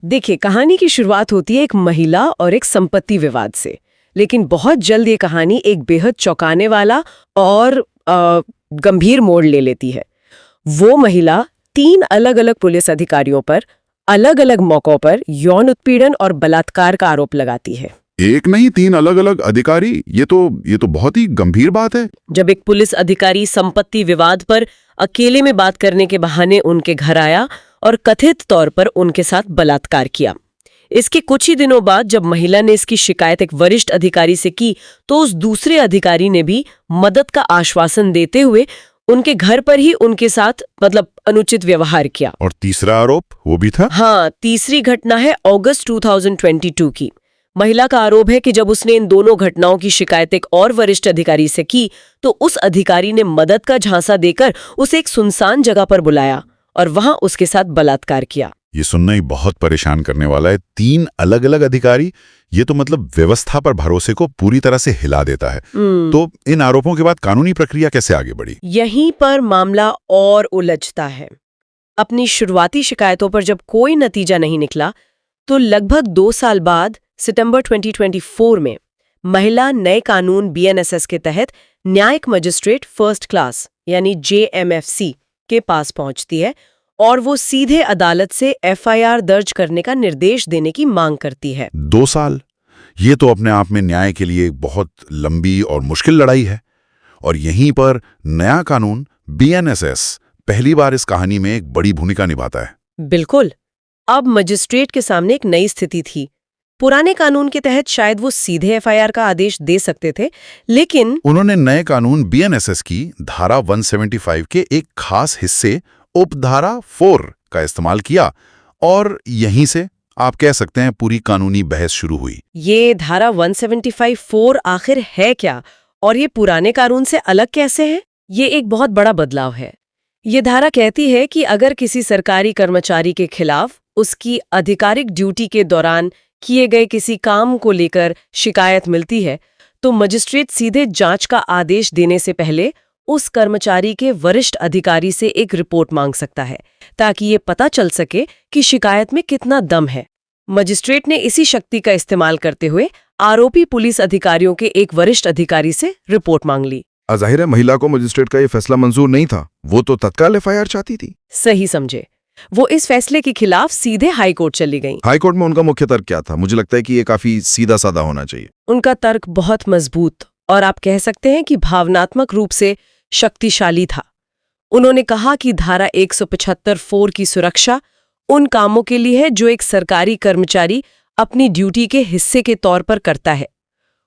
देखिए, कहानी की शुरुआत होती है एक महिला और एक संपत्ति विवाद से, लेकिन बहुत जल्द ये कहानी एक बेहद चौंकाने वाला और गंभीर मोड़ ले लेती है। वो महिला 3 अलग-अलग पुलिस अधिकारियों पर अलग-अलग मौकों पर यौन उत्पीड़न और बलात्कार का आरोप लगाती है। एक नहीं 3 अलग-अलग अधिकारी, ये तो बहुत ही गंभीर बात है। जब एक पुलिस अधिकारी संपत्ति विवाद पर अकेले में बात करने के बहाने उनके घर आया और कथित तौर पर उनके साथ बलात्कार किया। इसके कुछ ही दिनों बाद जब महिला ने इसकी शिकायत एक वरिष्ठ अधिकारी से की, तो उस दूसरे अधिकारी ने भी मदद का आश्वासन देते हुए उनके घर पर ही उनके साथ अनुचित व्यवहार किया। और तीसरा आरोप वो भी था? हाँ, तीसरी घटना है अगस्त 2022 की। महिला का आरोप है कि जब उसने इन दोनों घटनाओं की शिकायत एक और वरिष्ठ अधिकारी से की, तो उस अधिकारी ने मदद का झांसा देकर उसे एक सुनसान जगह पर बुलाया और वहां उसके साथ बलात्कार किया। ये सुनना ही बहुत परेशान करने वाला है। 3 अलग-अलग अधिकारी, ये तो व्यवस्था पर भरोसे को पूरी तरह से हिला देता है। तो इन आरोपों के बाद कानूनी प्रक्रिया कैसे आगे बढ़ी? यहीं पर मामला और उलझता है। अपनी शुरुआती शिकायतों पर जब कोई नतीजा नहीं निकला, तो लगभग 2 साल बाद सितंबर 2024 में महिला नए कानून BNSS के तहत न्यायिक मजिस्ट्रेट फर्स्ट क्लास यानी JMFC के पास पहुंचती है और वो सीधे अदालत से FIR दर्ज करने का निर्देश देने की मांग करती है। 2 साल? ये तो अपने आप में न्याय के लिए बहुत लंबी और मुश्किल लड़ाई है। और यहीं पर नया कानून BNSS पहली बार इस कहानी में एक बड़ी भूमिका निभाता है। बिल्कुल। अब मजिस्ट्रेट के सामने एक नई स्थिति थी। पुराने कानून के तहत शायद वो सीधे FIR का आदेश दे सकते थे, लेकिन उन्होंने नए कानून BNSS की धारा 175 के एक खास हिस्से उपधारा 4 का इस्तेमाल किया और यहीं से आप कह सकते हैं पूरी कानूनी बहस शुरू हुई। ये धारा 175(4) आखिर है क्या और ये पुराने कानून से अलग कैसे है? ये एक बहुत बड़ा बदलाव है। ये धारा कहती है कि अगर किसी सरकारी कर्मचारी के खिलाफ उसकी आधिकारिक ड्यूटी के दौरान किए गए किसी काम को लेकर शिकायत मिलती है, तो मजिस्ट्रेट सीधे जांच का आदेश देने से पहले उस कर्मचारी के वरिष्ठ अधिकारी से एक रिपोर्ट मांग सकता है, ताकि ये पता चल सके कि शिकायत में कितना दम है। मजिस्ट्रेट ने इसी शक्ति का इस्तेमाल करते हुए आरोपी पुलिस अधिकारियों के एक वरिष्ठ अधिकारी से रिपोर्ट मांग ली। जाहिर है महिला को मजिस्ट्रेट का ये फैसला मंजूर नहीं था, वो तो तत्काल FIR चाहती थी। सही समझे। वो इस फैसले के खिलाफ सीधे हाई कोर्ट चली गईं। हाई कोर्ट में उनका मुख्य तर्क क्या था? मुझे लगता है कि ये काफी सीधा साधा होना चाहिए। उनका तर्क बहुत मजबूत और आप कह सकते हैं कि भावनात्मक रूप से शक्तिशाली था। उन्होंने कहा कि धारा 175(4) की सुरक्षा उन कामों के लिए है जो एक सरकारी कर्मचारी अपनी ड्यूटी के हिस्से के तौर पर करता है।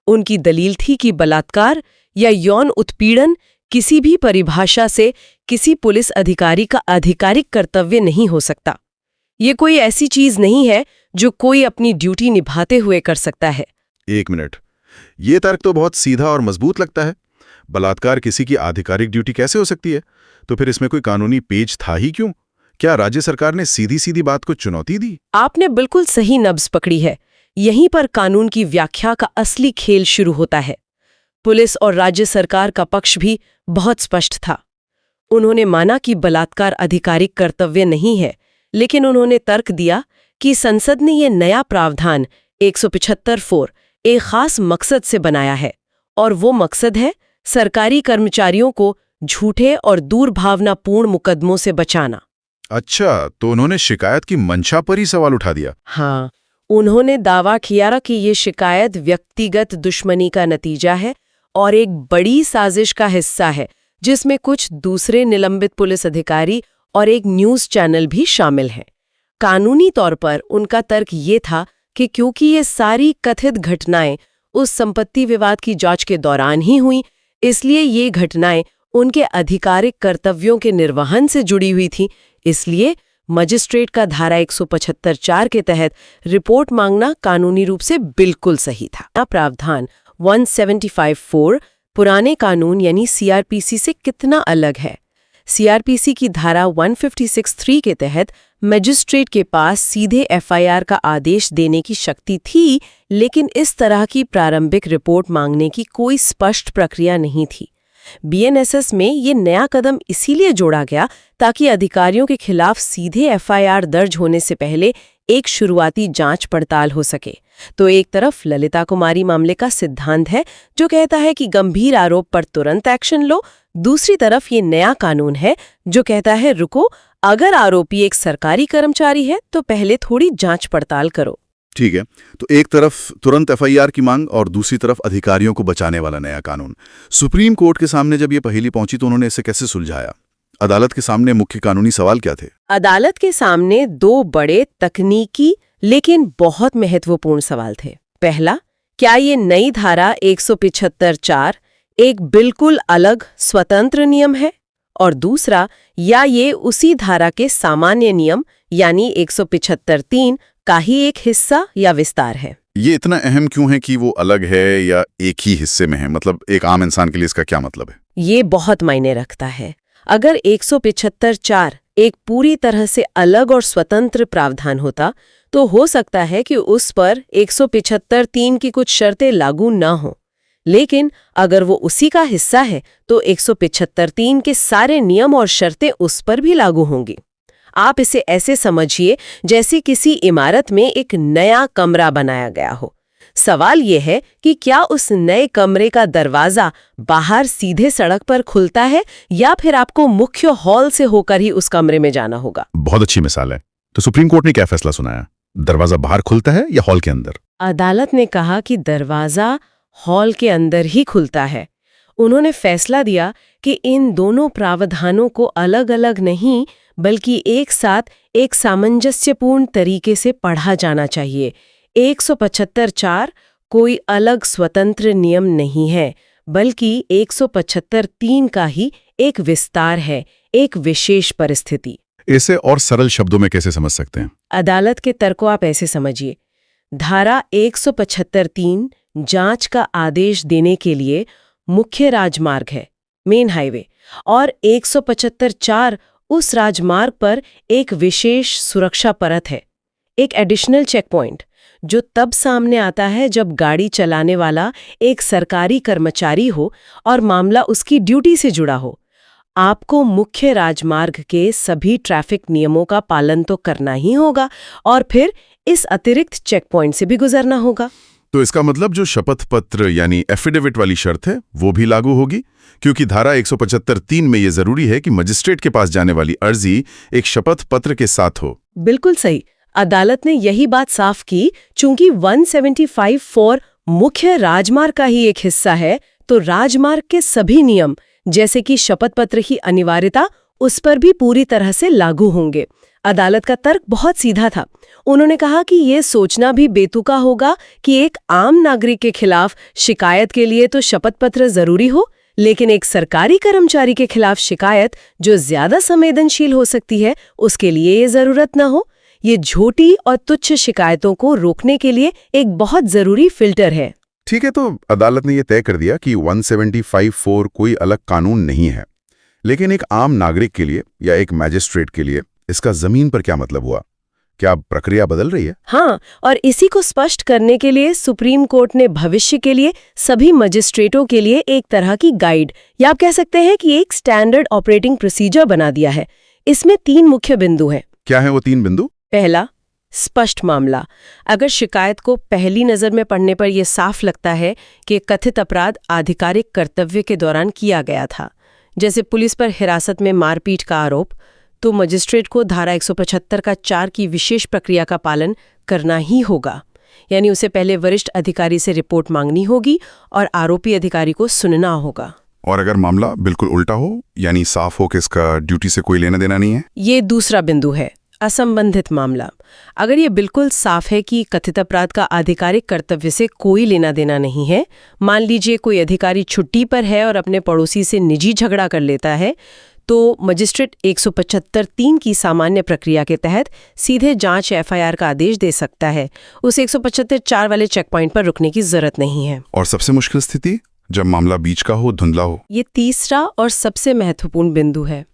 उनकी दलील थी कि बलात्कार या यौन उत्पीड़न किसी भी परिभाषा से किसी पुलिस अधिकारी का आधिकारिक कर्तव्य नहीं हो सकता। ये कोई ऐसी चीज नहीं है जो कोई अपनी ड्यूटी निभाते हुए कर सकता है। 1 मिनट, ये तर्क तो बहुत सीधा और मजबूत लगता है। बलात्कार किसी की आधिकारिक ड्यूटी कैसे हो सकती है? तो फिर इसमें कोई कानूनी पेच था ही क्यों? क्या राज्य सरकार ने सीधी सीधी बात को चुनौती दी? आपने बिल्कुल सही नब्ज पकड़ी है। यहीं पर कानून की व्याख्या का असली खेल शुरू होता है। पुलिस और राज्य सरकार का पक्ष भी बहुत स्पष्ट था। उन्होंने माना कि बलात्कार आधिकारिक कर्तव्य नहीं है, लेकिन उन्होंने तर्क दिया कि संसद ने ये नया प्रावधान 175(4) एक खास मकसद से बनाया है, और वो मकसद है सरकारी कर्मचारियों को झूठे और दुर्भावनापूर्ण मुकदमों से बचाना। अच्छा, तो उन्होंने शिकायत की मंशा पर ही सवाल उठा दिया। हाँ, उन्होंने दावा किया कि ये शिकायत व्यक्तिगत दुश्मनी का नतीजा है और एक बड़ी साजिश का हिस्सा है, जिसमें कुछ दूसरे निलंबित पुलिस अधिकारी और एक न्यूज़ चैनल भी शामिल हैं। कानूनी तौर पर उनका तर्क ये था कि क्योंकि ये सारी कथित घटनाएं उस संपत्ति विवाद की जांच के दौरान ही हुई, इसलिए ये घटनाएं उनके आधिकारिक कर्तव्यों के निर्वहन से जुड़ी हुई थी। इसलिए मजिस्ट्रेट का धारा 175(4) के तहत रिपोर्ट मांगना कानूनी रूप से बिल्कुल सही था। प्रावधान 175(4) पुराने कानून यानी CRPC से कितना अलग है? CRPC की धारा 156(3) के तहत मजिस्ट्रेट के पास सीधे FIR का आदेश देने की शक्ति थी, लेकिन इस तरह की प्रारंभिक रिपोर्ट मांगने की कोई स्पष्ट प्रक्रिया नहीं थी। BNSS में ये नया कदम इसीलिए जोड़ा गया ताकि अधिकारियों के खिलाफ सीधे FIR दर्ज होने से पहले एक शुरुआती जांच पड़ताल हो सके। तो एक तरफ ललिता कुमारी मामले का सिद्धांत है जो कहता है कि गंभीर आरोप पर तुरंत एक्शन लो, दूसरी तरफ ये नया कानून है जो कहता है रुको, अगर आरोपी एक सरकारी कर्मचारी है तो पहले थोड़ी जांच पड़ताल करो। ठीक है, तो एक तरफ तुरंत एफआईआर की मांग और दूसरी तरफ अधिकारियों को बचाने वाला नया कानून। सुप्रीम कोर्ट के सामने जब ये पहेली पहुंची तो उन्होंने इसे कैसे सुलझाया? अदालत के सामने मुख्य कानूनी सवाल क्या थे? अदालत के सामने दो बड़े तकनीकी लेकिन बहुत महत्वपूर्ण सवाल थे। पहला, क्या ये नई धारा 175(4) एक बिल्कुल अलग स्वतंत्र नियम है? और दूसरा, या ये उसी धारा के सामान्य नियम यानी 175(3) का ही एक हिस्सा या विस्तार है? ये इतना अहम क्यों है कि वो अलग है या एक ही हिस्से में है? मतलब एक आम इंसान के लिए इसका क्या मतलब है? ये बहुत मायने रखता है। अगर 175(4) एक पूरी तरह से अलग और स्वतंत्र प्रावधान होता तो हो सकता है कि उस पर 175(3) की कुछ शर्तें लागू न हो, लेकिन अगर वो उसी का हिस्सा है तो 175(3) के सारे नियम और शर्तें उस पर भी लागू होंगी। आप इसे ऐसे समझिए जैसे किसी इमारत में एक नया कमरा बनाया गया हो। सवाल ये है कि क्या उस नए कमरे का दरवाजा बाहर सीधे सड़क पर खुलता है या फिर आपको मुख्य हॉल से होकर ही उस कमरे में जाना होगा? बहुत अच्छी मिसाल है। तो सुप्रीम कोर्ट ने क्या फैसला सुनाया? दरवाजा बाहर खुलता है या हॉल के अंदर? अदालत ने कहा कि दरवाजा हॉल के अंदर ही खुलता है। उन्होंने फैसला दिया कि इन दोनों प्रावधानों को अलग अलग नहीं बल्कि एक साथ एक सामंजस्यपूर्ण तरीके से पढ़ा जाना चाहिए। 175(4) कोई अलग स्वतंत्र नियम नहीं है, बल्कि 175(3) का ही एक विस्तार है, एक विशेष परिस्थिति। इसे और सरल शब्दों में कैसे समझ सकते हैं? अदालत के तर्क को आप ऐसे समझिए। धारा 175(3) जांच का आदेश देने के लिए मुख्य राजमार्ग है, मेन हाईवे, और 175(4) उस राजमार्ग पर एक विशेष सुरक्षा परत है, एक एडिशनल चेक पॉइंट, जो तब सामने आता है जब गाड़ी चलाने वाला एक सरकारी कर्मचारी हो और मामला उसकी ड्यूटी से जुड़ा हो। आपको मुख्य राजमार्ग के सभी ट्रैफिक नियमों का पालन तो करना ही होगा और फिर इस अतिरिक्त चेक पॉइंट से भी गुजरना होगा। तो इसका मतलब जो शपथ पत्र यानी एफिडेविट वाली शर्त है वो भी लागू होगी, क्योंकि धारा 175(3) में ये जरूरी है कि मजिस्ट्रेट के पास जाने वाली अर्जी एक शपथ पत्र के साथ हो। बिल्कुल सही। अदालत ने यही बात साफ की, चूंकि 175(4) मुख्य राजमार्ग का ही एक हिस्सा है, तो राजमार्ग के सभी नियम जैसे कि शपथ पत्र की अनिवार्यता उस पर भी पूरी तरह से लागू होंगे। अदालत का तर्क बहुत सीधा था। उन्होंने कहा कि ये सोचना भी बेतुका होगा कि एक आम नागरिक के खिलाफ शिकायत के लिए तो शपथ पत्र जरूरी हो, लेकिन एक सरकारी कर्मचारी के खिलाफ शिकायत जो ज्यादा संवेदनशील हो सकती है उसके लिए ये जरूरत न हो। ये झूठी और तुच्छ शिकायतों को रोकने के लिए एक बहुत जरूरी फिल्टर है। ठीक है, तो अदालत ने यह तय कर दिया कि 175(4) कोई अलग कानून नहीं है, लेकिन एक आम नागरिक के लिए या एक मैजिस्ट्रेट के लिए इसका जमीन पर क्या मतलब हुआ? क्या प्रक्रिया बदल रही है? हाँ, और इसी को स्पष्ट करने के लिए सुप्रीम कोर्ट ने भविष्य के लिए सभी मजिस्ट्रेटों के लिए एक तरह की गाइड या आप कह सकते हैं कि एक स्टैंडर्ड ऑपरेटिंग प्रोसीजर बना दिया है। इसमें 3 मुख्य बिंदु हैं। क्या है वो 3 बिंदु? पहला, स्पष्ट मामला। अगर शिकायत को पहली नज़र में पढ़ने पर यह साफ लगता है कि कथित अपराध आधिकारिक कर्तव्य के दौरान किया गया था, जैसे पुलिस पर हिरासत में मारपीट का आरोप, तो मजिस्ट्रेट को धारा 175(4) की विशेष प्रक्रिया का पालन करना ही होगा। यानी उसे पहले वरिष्ठ अधिकारी से रिपोर्ट मांगनी होगी और आरोपी अधिकारी को सुनना होगा। और अगर मामला बिल्कुल उल्टा हो, यानी साफ हो कि इसका ड्यूटी से कोई लेना देना नहीं है? ये दूसरा बिंदु है, असंबंधित मामला। अगर ये बिल्कुल साफ है कि कथित अपराध का आधिकारिक कर्तव्य से कोई लेना देना नहीं है, मान लीजिए कोई अधिकारी छुट्टी पर है और अपने पड़ोसी से निजी झगड़ा कर लेता है, तो मजिस्ट्रेट 175(3) की सामान्य प्रक्रिया के तहत सीधे जांच एफआईआर का आदेश दे सकता है। उस 175(4) वाले चेक पॉइंट पर रुकने की जरूरत नहीं है। और सबसे मुश्किल स्थिति जब मामला बीच का हो, धुंधला हो? ये तीसरा और सबसे महत्वपूर्ण बिंदु है,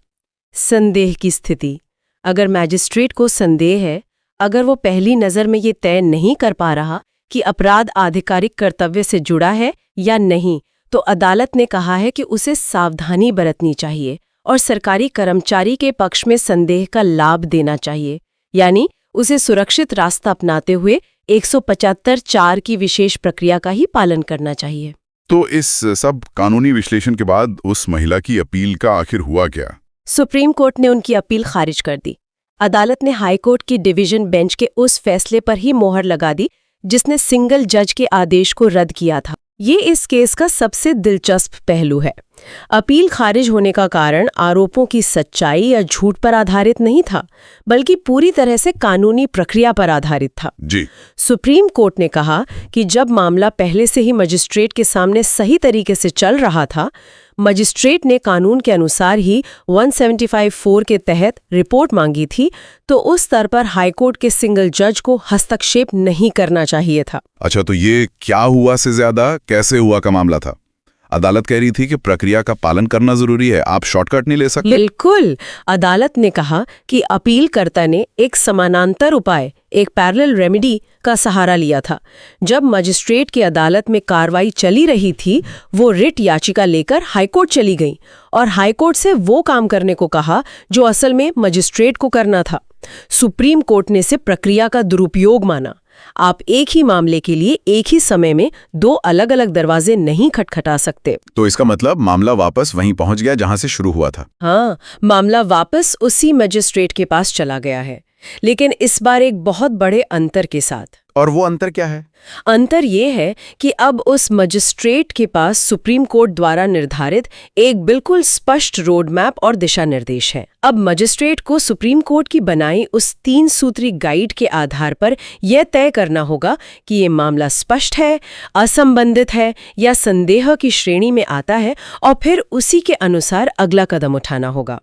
संदेह की स्थिति। अगर मैजिस्ट्रेट को संदेह है, अगर वो पहली नज़र में ये तय नहीं कर पा रहा कि अपराध आधिकारिक कर्तव्य से जुड़ा है या नहीं, तो अदालत ने कहा है कि उसे सावधानी बरतनी चाहिए और सरकारी कर्मचारी के पक्ष में संदेह का लाभ देना चाहिए। यानी उसे सुरक्षित रास्ता अपनाते हुए 175(4) की विशेष प्रक्रिया का ही पालन करना चाहिए। तो इस सब कानूनी विश्लेषण के बाद उस महिला की अपील का आखिर हुआ क्या? सुप्रीम कोर्ट ने उनकी अपील खारिज कर दी। अदालत ने हाई कोर्ट की डिवीजन बेंच के उस फैसले पर ही मोहर लगा दी जिसने सिंगल जज के आदेश को रद्द किया था। ये इस केस का सबसे दिलचस्प पहलू है। अपील खारिज होने का कारण आरोपों की सच्चाई या झूठ पर आधारित नहीं था, बल्कि पूरी तरह से कानूनी प्रक्रिया पर आधारित था। जी। सुप्रीम कोर्ट ने कहा कि जब मामला पहले से ही मजिस्ट्रेट के सामने सही तरीके से चल रहा था, मजिस्ट्रेट ने कानून के अनुसार ही 175(4) के तहत रिपोर्ट मांगी थी, तो उस स्तर पर हाईकोर्ट के सिंगल जज को हस्तक्षेप नहीं करना चाहिए था। अच्छा, तो ये क्या हुआ से ज्यादा कैसे हुआ का मामला था। अदालत कह रही थी कि प्रक्रिया का पालन करना जरूरी है, आप शॉर्टकट नहीं ले सकते। बिल्कुल। अदालत ने कहा कि अपीलकर्ता ने एक समानांतर उपाय, एक पैरेलल रेमेडी का सहारा लिया था। जब मजिस्ट्रेट की अदालत में कार्रवाई चली रही थी, वो रिट याचिका लेकर हाईकोर्ट चली गई और हाईकोर्ट से वो काम करने को कहा जो असल में मजिस्ट्रेट को करना था। सुप्रीम कोर्ट ने इसे प्रक्रिया का दुरुपयोग माना। आप एक ही मामले के लिए एक ही समय में 2 अलग-अलग दरवाजे नहीं खटखटा सकते। तो इसका मतलब मामला वापस वहीं पहुंच गया जहां से शुरू हुआ था। हाँ, मामला वापस उसी मजिस्ट्रेट के पास चला गया है, लेकिन इस बार एक बहुत बड़े अंतर के साथ। और वो अंतर क्या है? अंतर ये है कि अब उस मजिस्ट्रेट के पास सुप्रीम कोर्ट द्वारा निर्धारित एक बिल्कुल स्पष्ट रोड मैप और दिशा निर्देश है। अब मजिस्ट्रेट को सुप्रीम कोर्ट की बनाई उस 3 सूत्री गाइड के आधार पर यह तय करना होगा कि ये मामला स्पष्ट है, असंबंधित है या संदेह की श्रेणी में आता है, और फिर उसी के अनुसार अगला कदम उठाना होगा।